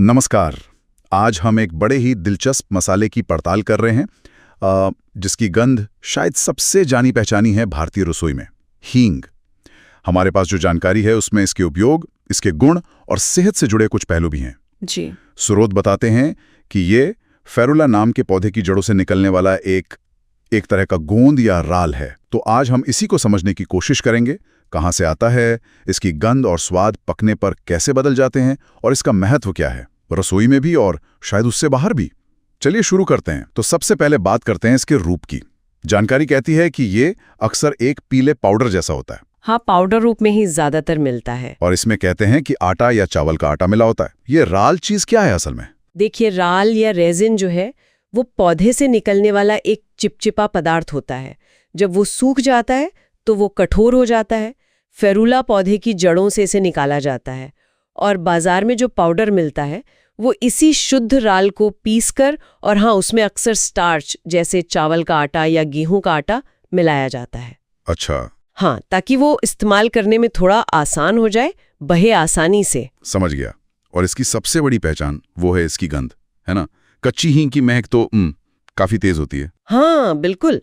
नमस्कार। आज हम एक बड़े ही दिलचस्प मसाले की पड़ताल कर रहे हैं जिसकी गंध शायद सबसे जानी पहचानी है भारतीय रसोई में, हींग। हमारे पास जो जानकारी है उसमें इसके उपयोग, इसके गुण और सेहत से जुड़े कुछ पहलू भी हैं। जी। स्रोत बताते हैं कि ये फेरुला नाम के पौधे की जड़ों से निकलने वाला एक तरह का गोंद या राल है। तो आज हम इसी को समझने की कोशिश करेंगे। कहाँ से आता है, इसकी गंध और स्वाद पकने पर कैसे बदल जाते हैं और इसका महत्व क्या है रसोई में भी और शायद उससे बाहर भी। चलिए शुरू करते हैं। तो सबसे पहले बात करते हैं इसके रूप की। जानकारी कहती है कि ये अक्सर एक पीले पाउडर जैसा होता है। हाँ, पाउडर रूप में ही ज्यादातर मिलता है। और इसमें कहते हैं कि आटा या चावल का आटा मिला होता है। ये राल चीज क्या है असल में? देखिए, राल या रेजिन जो है वो पौधे से निकलने वाला एक चिपचिपा पदार्थ होता है। जब वो सूख जाता है तो वो कठोर हो जाता है। फेरुला पौधे की जड़ों से इसे निकाला जाता है और बाजार में जो पाउडर मिलता है वो इसी शुद्ध राल को पीसकर और हाँ, उसमें अक्सर स्टार्च जैसे चावल का आटा या गेहूं का आटा मिलाया जाता है। अच्छा। हाँ, ताकि वो इस्तेमाल करने में थोड़ा आसान हो जाए, बहे आसानी से। समझ गया। और इसकी सबसे बड़ी पहचान वो है इसकी गंध, है ना? कच्ची हींग की महक तो काफी तेज होती है। हाँ बिल्कुल,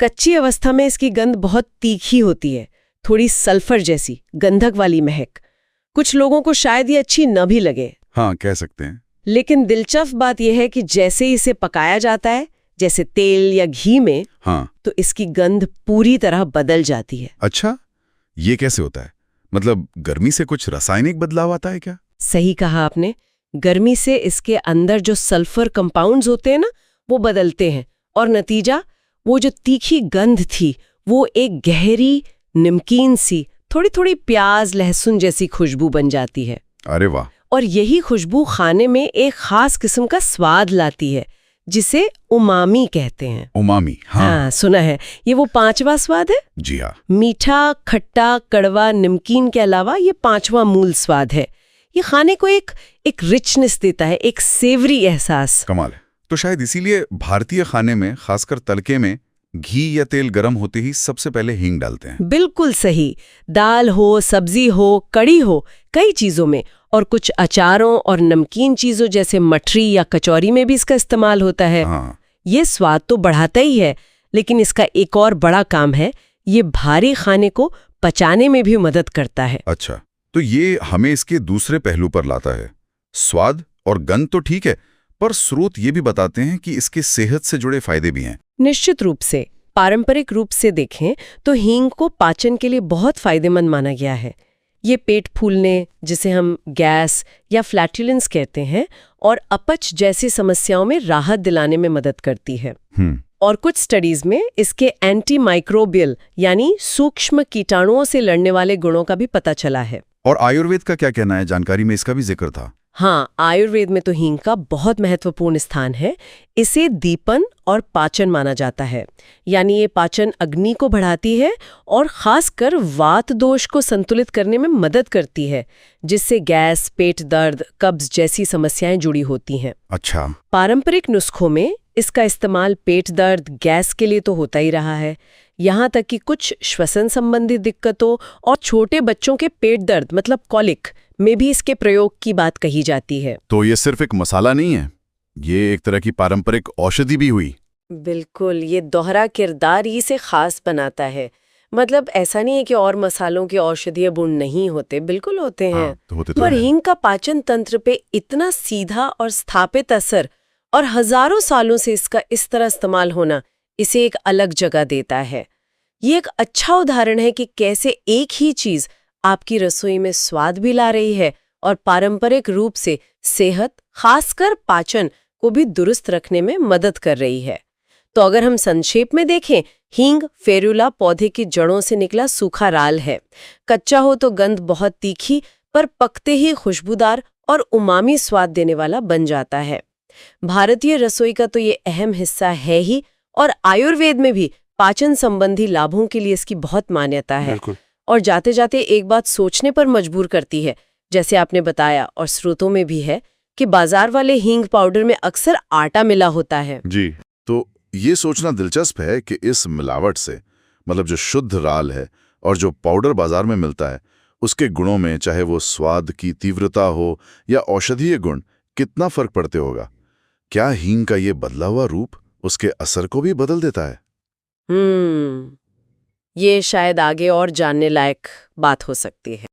कच्ची अवस्था में इसकी गंध बहुत तीखी होती है, थोड़ी सल्फर जैसी गंधक वाली महक। कुछ लोगों को शायद ये अच्छी न भी लगे। हाँ, कह सकते हैं। लेकिन दिलचस्प बात यह है कि जैसे इसे पकाया जाता है, जैसे तेल या घी में, हाँ, तो इसकी गंध पूरी तरह बदल जाती है। अच्छा, ये कैसे होता है? मतलब गर्मी से कुछ रासायनिक बदलाव आता है क्या? सही कहा आपने। गर्मी से इसके अंदर जो सल्फर कंपाउंड्स होते हैं ना, वो बदलते हैं और नतीजा, वो जो तीखी गंध थी वो एक गहरी नमकीन सी थोड़ी थोड़ी प्याज लहसुन जैसी खुशबू बन जाती है। अरे वाह। और यही खुशबू खाने में एक खास किस्म का स्वाद लाती है जिसे उमामी कहते हैं। उमामी? हाँ, सुना है। ये वो पांचवा स्वाद है। जी हाँ। मीठा, खट्टा, कड़वा, नमकीन के अलावा ये पांचवा मूल स्वाद है। ये खाने को एक रिचनेस देता है, एक सेवरी एहसास। कमाल है। तो शायद इसीलिए भारतीय खाने में, खासकर तड़के में, घी या तेल गरम होते ही सबसे पहले हींग डालते हैं। बिल्कुल सही। दाल हो, सब्जी हो, कड़ी हो, कई चीजों में, और कुछ अचारों और नमकीन चीजों जैसे मठरी या कचौरी में भी इसका इस्तेमाल होता है। हाँ। ये स्वाद तो बढ़ाता ही है, लेकिन इसका एक और बड़ा काम है, ये भारी खाने को पचाने में भी मदद करता है। अच्छा, तो ये हमें इसके दूसरे पहलू पर लाता है। स्वाद और गंध तो ठीक है, पर स्रोत ये भी बताते हैं कि इसके सेहत से जुड़े फायदे भी हैं। निश्चित रूप से। पारंपरिक रूप से देखें तो हींग को पाचन के लिए बहुत फायदेमंद माना गया है। ये पेट फूलने, जिसे हम गैस या फ्लैटुलेंस कहते हैं, और अपच जैसी समस्याओं में राहत दिलाने में मदद करती है। और कुछ स्टडीज में इसके एंटी माइक्रोबियल यानी सूक्ष्म कीटाणुओं से लड़ने वाले गुणों का भी पता चला है। और आयुर्वेद का क्या कहना है? जानकारी में इसका भी जिक्र था। हाँ, आयुर्वेद में तो हींग का बहुत महत्वपूर्ण स्थान है। इसे दीपन और पाचन माना जाता है, यानी ये पाचन अग्नि को बढ़ाती है और खासकर वात दोष को संतुलित करने में मदद करती है, जिससे गैस, पेट दर्द, कब्ज जैसी समस्याएं जुड़ी होती हैं। अच्छा। पारंपरिक नुस्खों में इसका इस्तेमाल पेट दर्द, गैस के लिए तो होता ही रहा है। यहाँ तक कि कुछ श्वसन संबंधी दिक्कतों और छोटे बच्चों के पेट दर्द मतलब कॉलिक में भी इसके प्रयोग की बात कही जाती है। तो ये सिर्फ एक मसाला नहीं है, ये एक तरह की पारंपरिक औषधि भी हुई। बिल्कुल, ये दोहरा किरदार ही इसे खास बनाता है। मतलब ऐसा नहीं है कि और मसालों के औषधीय गुण नहीं होते, बिल्कुल होते हैं। तो होते तो पर हैं। हींग का पाचन तंत्र पे इतना सीधा और स्थापित असर और हजारों सालों से इसका इस तरह इस्तेमाल होना इसे एक अलग जगह देता है। ये एक अच्छा उदाहरण है कि कैसे एक ही चीज आपकी रसोई में स्वाद भी ला रही है और पारंपरिक रूप से सेहत, खासकर पाचन को भी दुरुस्त रखने में मदद कर रही है। तो अगर हम संक्षेप में देखें, हींग फेरुला पौधे की जड़ों से निकला सूखा राल है। कच्चा हो तो गंध बहुत तीखी, पर पकते ही खुशबूदार और उमामी स्वाद देने वाला बन जाता है। भारतीय रसोई का तो ये अहम हिस्सा है ही, और आयुर्वेद में भी पाचन संबंधी लाभों के लिए इसकी बहुत मान्यता है। और जाते जाते एक बात सोचने पर मजबूर करती है, जैसे आपने बताया और स्रोतों में भी है, कि बाजार वाले हींग पाउडर में अक्सर आटा मिला होता है। जी, तो ये सोचना दिलचस्प है कि इस मिलावट से, मतलब जो शुद्ध राल है और जो पाउडर बाजार में मिलता है, उसके गुणों में, चाहे वो स्वाद की तीव्रता हो या औषधीय गुण, कितना फर्क पड़ते होगा। क्या हींग का ये बदला हुआ रूप उसके असर को भी बदल देता है? ये शायद आगे और जानने लायक बात हो सकती है।